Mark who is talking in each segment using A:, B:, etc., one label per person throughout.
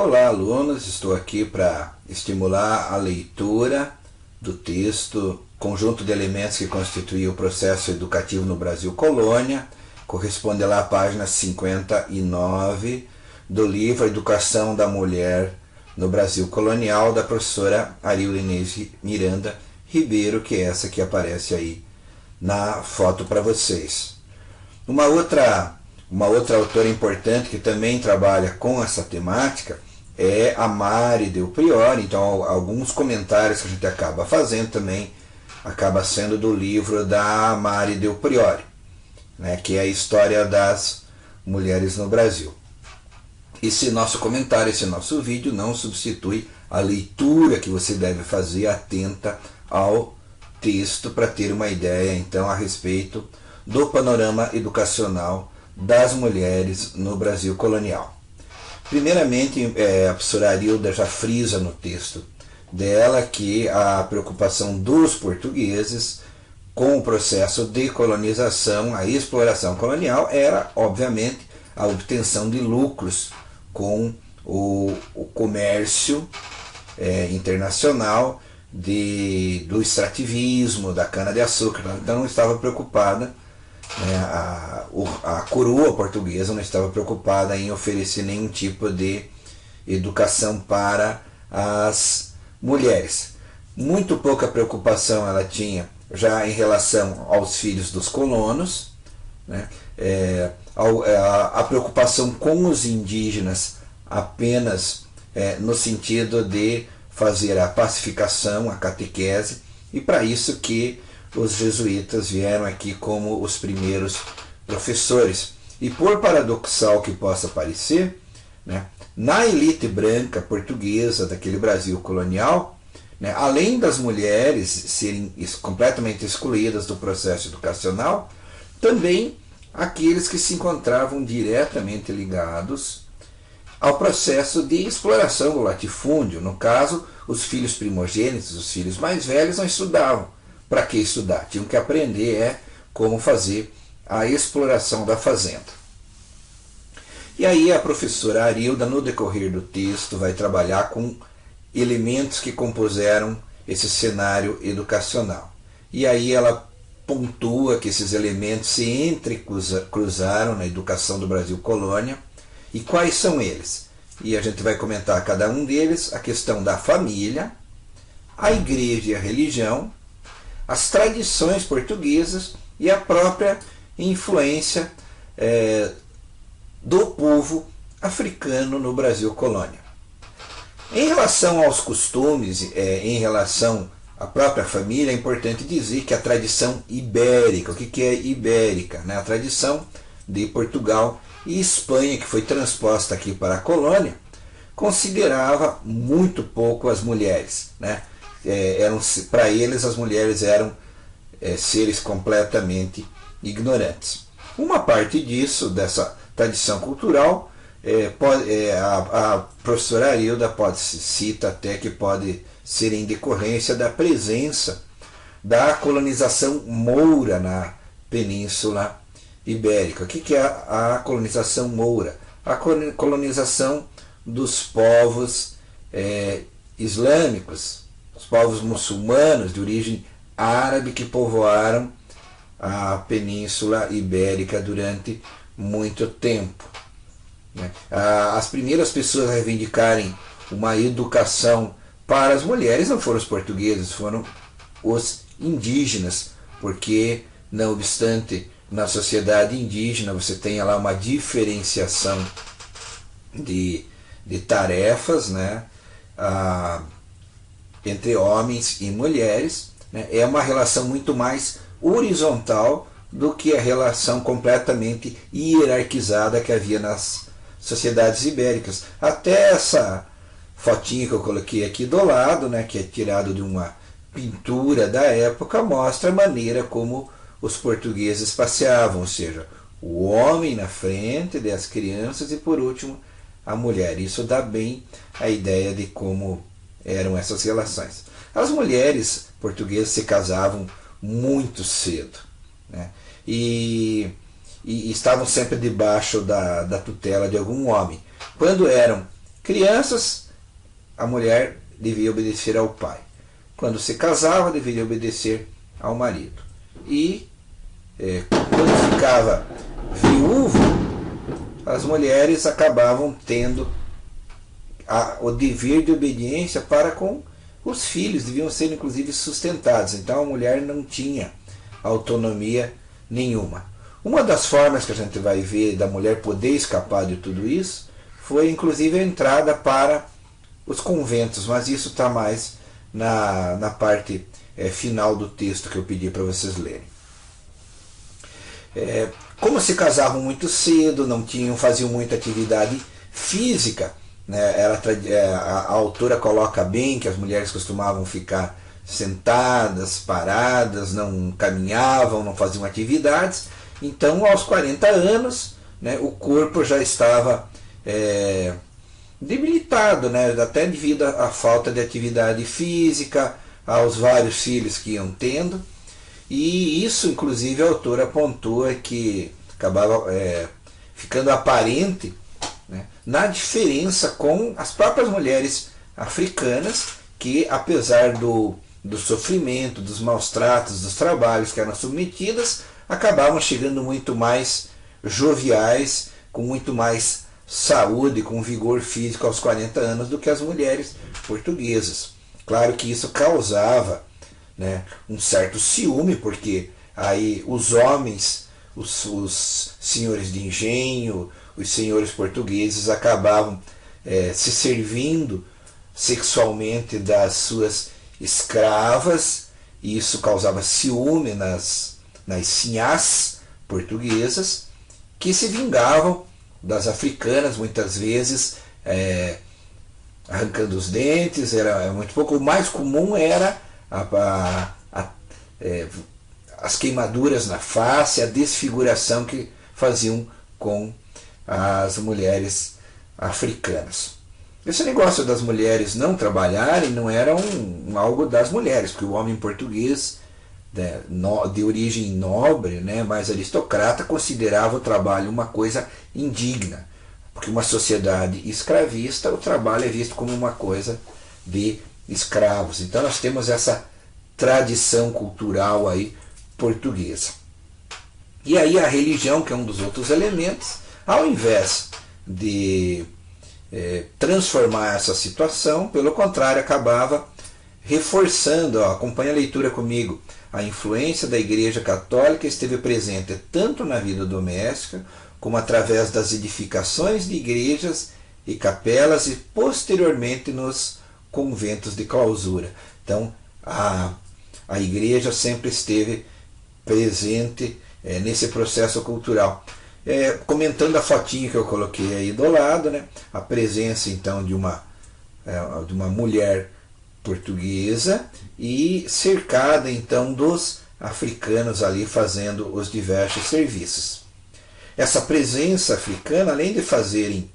A: Olá, alunos, estou aqui para estimular a leitura do texto Conjunto de Elementos que Constitui o Processo Educativo no Brasil Colônia. Corresponde lá à página 59 do livro Educação da Mulher no Brasil Colonial, da professora Arilda Inês Miranda Ribeiro, que é essa que aparece aí na foto para vocês. Uma outra autora importante que também trabalha com essa temática é a Mari Del Priore. Então, alguns comentários que a gente acaba fazendo também acaba sendo do livro da Mari Del Priore, né, que é a história das mulheres no Brasil. Esse nosso comentário, esse nosso vídeo não substitui a leitura que você deve fazer atenta ao texto para ter uma ideia então a respeito do panorama educacional das mulheres no Brasil colonial. Primeiramente, a professora Arilda já frisa no texto dela que a preocupação dos portugueses com o processo de colonização, a exploração colonial, era, obviamente, a obtenção de lucros com o comércio internacional do extrativismo, da cana-de-açúcar. Então não estava preocupada, a coroa portuguesa não estava preocupada em oferecer nenhum tipo de educação para as mulheres. Muito pouca preocupação ela tinha já em relação aos filhos dos colonos, né? A preocupação com os indígenas apenas no sentido de fazer a pacificação, a catequese, e para isso que os jesuítas vieram aqui como os primeiros professores. E por paradoxal que possa parecer, né, na elite branca portuguesa daquele Brasil colonial, né, além das mulheres serem completamente excluídas do processo educacional, também aqueles que se encontravam diretamente ligados ao processo de exploração do latifúndio. No caso, os filhos primogênitos, os filhos mais velhos, não estudavam. Para que estudar? Tinham que aprender como fazer a exploração da fazenda. E aí a professora Arilda, no decorrer do texto, vai trabalhar com elementos que compuseram esse cenário educacional. E aí ela pontua que esses elementos se entrecruzaram na educação do Brasil colônia. E quais são eles? E a gente vai comentar cada um deles: a questão da família, a igreja e a religião, as tradições portuguesas e a própria influência do povo africano no Brasil colônia. Em relação aos costumes, em relação à própria família, é importante dizer que a tradição ibérica, o que é ibérica? Né? A tradição de Portugal e Espanha, que foi transposta aqui para a colônia, considerava muito pouco as mulheres, né? Para eles as mulheres eram seres completamente ignorantes. Uma parte disso, dessa tradição cultural, a professora Arilda cita até que pode ser em decorrência da presença da colonização moura na Península Ibérica. O que é a colonização moura? A colonização dos povos islâmicos, os povos muçulmanos de origem árabe que povoaram a Península Ibérica durante muito tempo. As primeiras pessoas a reivindicarem uma educação para as mulheres não foram os portugueses, foram os indígenas, porque, não obstante, na sociedade indígena você tem lá uma diferenciação de tarefas, né, entre homens e mulheres, né, é uma relação muito mais horizontal do que a relação completamente hierarquizada que havia nas sociedades ibéricas. Até essa fotinha que eu coloquei aqui do lado, né, que é tirado de uma pintura da época, mostra a maneira como os portugueses passeavam, ou seja, o homem na frente das crianças e, por último, a mulher. Isso dá bem a ideia de como eram essas relações. As mulheres portuguesas se casavam muito cedo, né? E estavam sempre debaixo da tutela de algum homem. Quando eram crianças, a mulher devia obedecer ao pai. Quando se casava, deveria obedecer ao marido. E quando ficava viúvo, as mulheres acabavam tendo o dever de obediência para com os filhos, deviam ser inclusive sustentados. Então a mulher não tinha autonomia nenhuma. Uma das formas que a gente vai ver da mulher poder escapar de tudo isso foi inclusive a entrada para os conventos, mas isso está mais na parte final do texto que eu pedi para vocês lerem. Como se casavam muito cedo, não faziam muita atividade física, né? A autora coloca bem que as mulheres costumavam ficar sentadas, paradas, não caminhavam, não faziam atividades. Então, aos 40 anos, né, o corpo já estava debilitado, né, até devido à falta de atividade física, aos vários filhos que iam tendo. E isso, inclusive, a autora pontua que acabava ficando aparente, né, na diferença com as próprias mulheres africanas, que apesar do sofrimento, dos maus tratos, dos trabalhos que eram submetidas, acabavam chegando muito mais joviais, com muito mais saúde, com vigor físico aos 40 anos do que as mulheres portuguesas. Claro que isso causava, né, um certo ciúme, porque aí os homens, os senhores de engenho, os senhores portugueses acabavam se servindo sexualmente das suas escravas, e isso causava ciúme nas sinhás portuguesas, que se vingavam das africanas, muitas vezes arrancando os dentes. Era muito pouco. O mais comum era as queimaduras na face, a desfiguração que faziam com as mulheres africanas. Esse negócio das mulheres não trabalharem não era algo das mulheres, porque o homem português, né, de origem nobre, né, mais aristocrata, considerava o trabalho uma coisa indigna, porque uma sociedade escravista, o trabalho é visto como uma coisa de escravos. Então nós temos essa tradição cultural aí portuguesa. E aí a religião, que é um dos outros elementos, ao invés de transformar essa situação, pelo contrário, acabava reforçando. Acompanha a leitura comigo. A influência da Igreja Católica esteve presente tanto na vida doméstica, como através das edificações de igrejas e capelas, e posteriormente nos conventos de clausura. Então a Igreja sempre esteve presente nesse processo cultural. Comentando a fotinha que eu coloquei aí do lado, né, a presença então de uma mulher portuguesa e cercada então dos africanos ali fazendo os diversos serviços. Essa presença africana, além de fazerem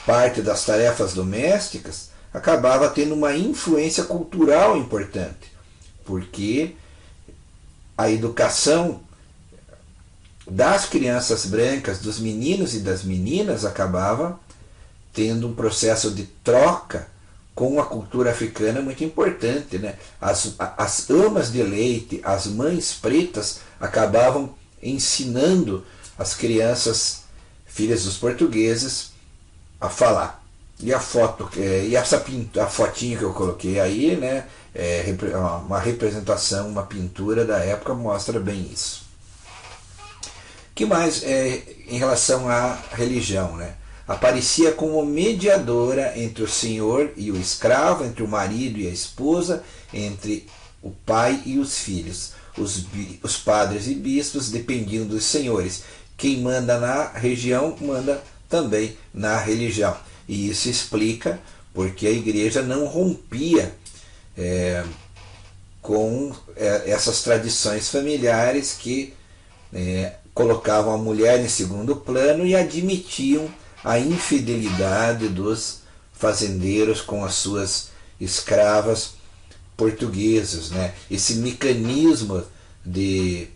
A: parte das tarefas domésticas, acabava tendo uma influência cultural importante, porque a educação das crianças brancas, dos meninos e das meninas, acabava tendo um processo de troca com a cultura africana muito importante, né? As amas de leite, as mães pretas, acabavam ensinando as crianças, filhas dos portugueses, a falar. E a foto, a fotinha que eu coloquei aí, né, uma representação, uma pintura da época, mostra bem isso. Que mais em relação à religião, né? Aparecia como mediadora entre o senhor e o escravo, entre o marido e a esposa, entre o pai e os filhos. Os padres e bispos dependiam dos senhores. Quem manda na região, manda também na religião. E isso explica porque a igreja não rompia com essas tradições familiares que colocavam a mulher em segundo plano e admitiam a infidelidade dos fazendeiros com as suas escravas portuguesas, né? Esse mecanismo de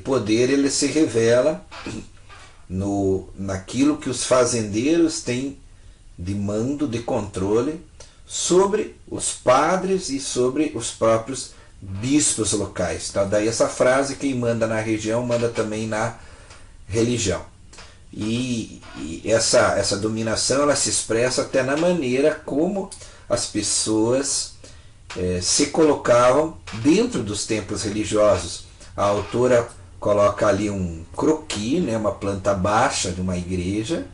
A: poder, ele se revela naquilo que os fazendeiros têm de mando, de controle sobre os padres e sobre os próprios bispos locais. Então, daí essa frase: quem manda na região manda também na religião. E essa dominação, ela se expressa até na maneira como as pessoas se colocavam dentro dos templos religiosos. A autora coloca ali um croquis, né, uma planta baixa de uma igreja,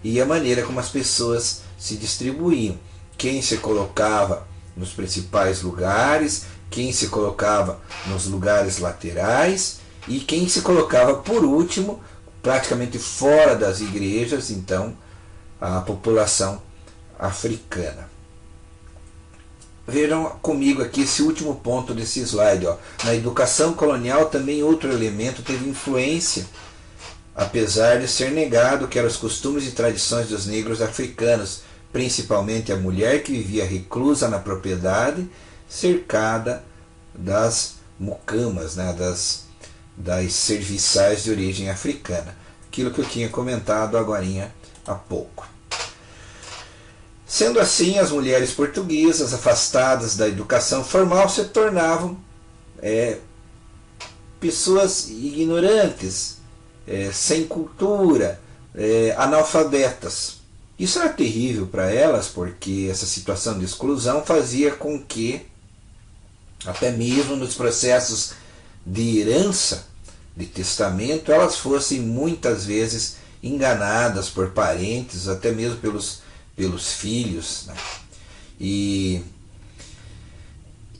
A: e a maneira como as pessoas se distribuíam. Quem se colocava nos principais lugares, quem se colocava nos lugares laterais e quem se colocava por último, praticamente fora das igrejas, então a população africana. Vejam comigo aqui esse último ponto desse slide. Ó. Na educação colonial também outro elemento teve influência, apesar de ser negado, que eram os costumes e tradições dos negros africanos, principalmente a mulher que vivia reclusa na propriedade, cercada das mucamas, né, das serviçais de origem africana. Aquilo que eu tinha comentado agorinha há pouco. Sendo assim, as mulheres portuguesas, afastadas da educação formal, se tornavam pessoas ignorantes, sem cultura, analfabetas. Isso era terrível para elas, porque essa situação de exclusão fazia com que, até mesmo nos processos de herança, de testamento, elas fossem muitas vezes enganadas por parentes, até mesmo pelos filhos, né? E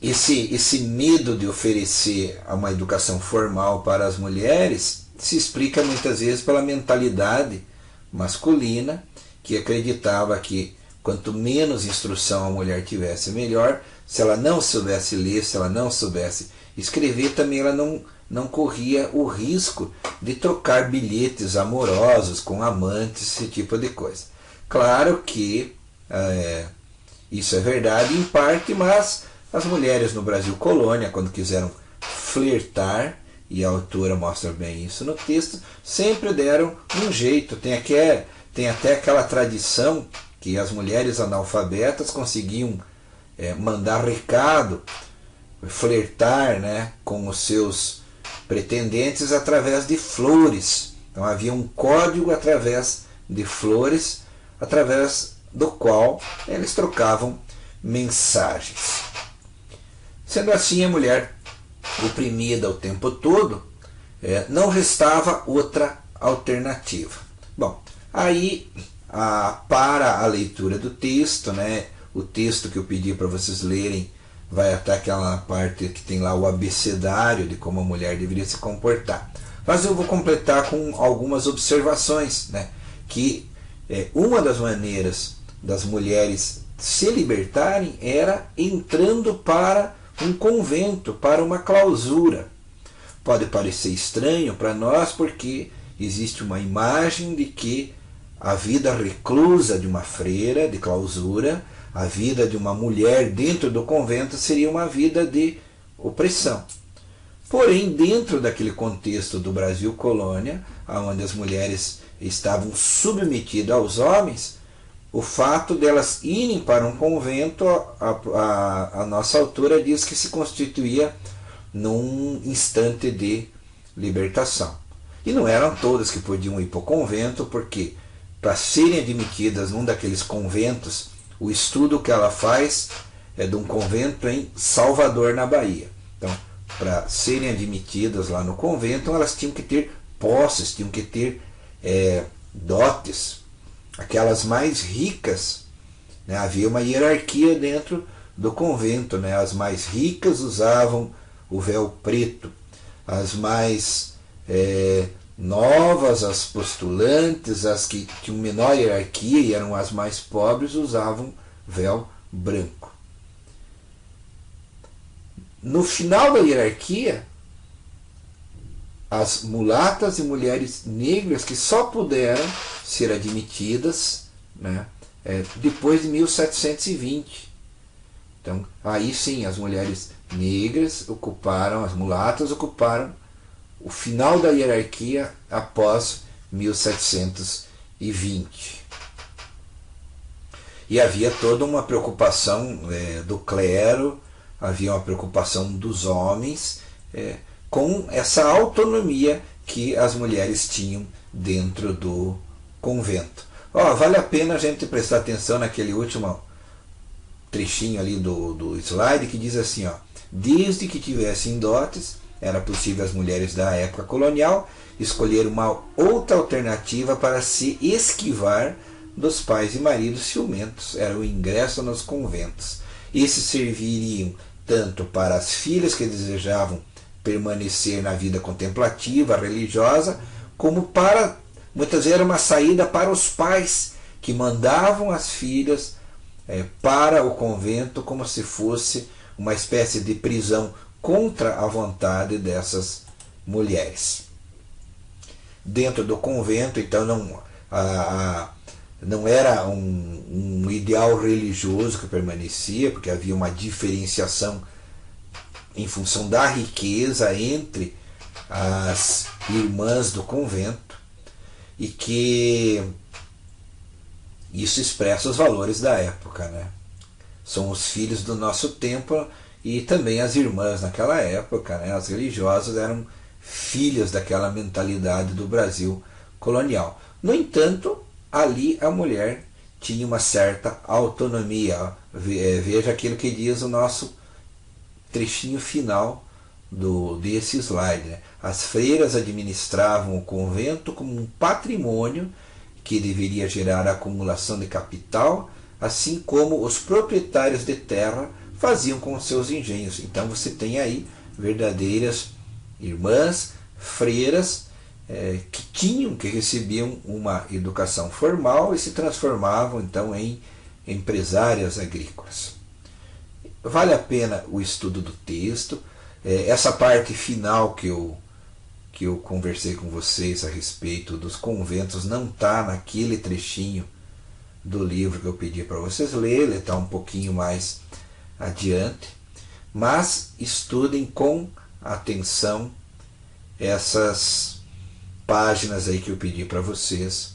A: esse medo de oferecer uma educação formal para as mulheres se explica muitas vezes pela mentalidade masculina, que acreditava que quanto menos instrução a mulher tivesse, melhor. Se ela não soubesse ler, se ela não soubesse escrever, também ela não corria o risco de trocar bilhetes amorosos com amantes, esse tipo de coisa. Claro que isso é verdade em parte, mas as mulheres no Brasil colônia, quando quiseram flertar, e a autora mostra bem isso no texto, sempre deram um jeito. Tem até aquela tradição que as mulheres analfabetas conseguiam mandar recado, flertar, né, com os seus pretendentes através de flores. Então havia um código através de flores, através do qual eles trocavam mensagens. Sendo assim, a mulher oprimida o tempo todo, não restava outra alternativa. Bom, aí para a leitura do texto, né, o texto que eu pedi para vocês lerem vai até aquela parte que tem lá o abecedário de como a mulher deveria se comportar. Mas eu vou completar com algumas observações, né, que uma das maneiras das mulheres se libertarem era entrando para um convento, para uma clausura. Pode parecer estranho para nós, porque existe uma imagem de que a vida reclusa de uma freira, de clausura, a vida de uma mulher dentro do convento seria uma vida de opressão. Porém, dentro daquele contexto do Brasil colônia, onde as mulheres estavam submetidas aos homens, o fato delas irem para um convento, a nossa autora diz que se constituía num instante de libertação. E não eram todas que podiam ir para o convento, porque para serem admitidas num daqueles conventos, o estudo que ela faz é de um convento em Salvador, na Bahia. Então, para serem admitidas lá no convento, elas tinham que ter posses, tinham que ter dotes. Aquelas mais ricas, né, havia uma hierarquia dentro do convento, né? As mais ricas usavam o véu preto, as mais novas, as postulantes, as que tinham menor hierarquia e eram as mais pobres, usavam véu branco. No final da hierarquia, as mulatas e mulheres negras que só puderam ser admitidas, né, depois de 1720. Então, aí sim, as mulheres negras ocuparam, as mulatas ocuparam o final da hierarquia após 1720. E havia toda uma preocupação do clero, havia uma preocupação dos homens com essa autonomia que as mulheres tinham dentro do convento. Vale a pena a gente prestar atenção naquele último trechinho ali do slide que diz assim, desde que tivessem dotes, era possível às mulheres da época colonial escolher uma outra alternativa para se esquivar dos pais e maridos ciumentos. Era o ingresso nos conventos. Esses serviriam tanto para as filhas que desejavam permanecer na vida contemplativa, religiosa, como para, muitas vezes era uma saída para os pais que mandavam as filhas para o convento como se fosse uma espécie de prisão contra a vontade dessas mulheres. Dentro do convento, então, não era um ideal religioso que permanecia, porque havia uma diferenciação em função da riqueza entre as irmãs do convento, e que isso expressa os valores da época, né? São os filhos do nosso tempo, e também as irmãs naquela época, né? As religiosas eram filhas daquela mentalidade do Brasil colonial. No entanto, ali a mulher tinha uma certa autonomia. Veja aquilo que diz o nosso trechinho final desse slide, né? As freiras administravam o convento como um patrimônio que deveria gerar acumulação de capital, assim como os proprietários de terra faziam com seus engenhos. Então você tem aí verdadeiras irmãs, freiras, que recebiam uma educação formal e se transformavam então em empresárias agrícolas. Vale a pena o estudo do texto. Essa parte final que eu conversei com vocês a respeito dos conventos não está naquele trechinho do livro que eu pedi para vocês lerem, ele está um pouquinho mais adiante, mas estudem com atenção essas páginas aí que eu pedi para vocês,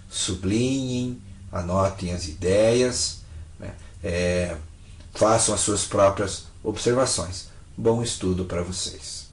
A: sublinhem, anotem as ideias, né? Façam as suas próprias observações. Bom estudo para vocês.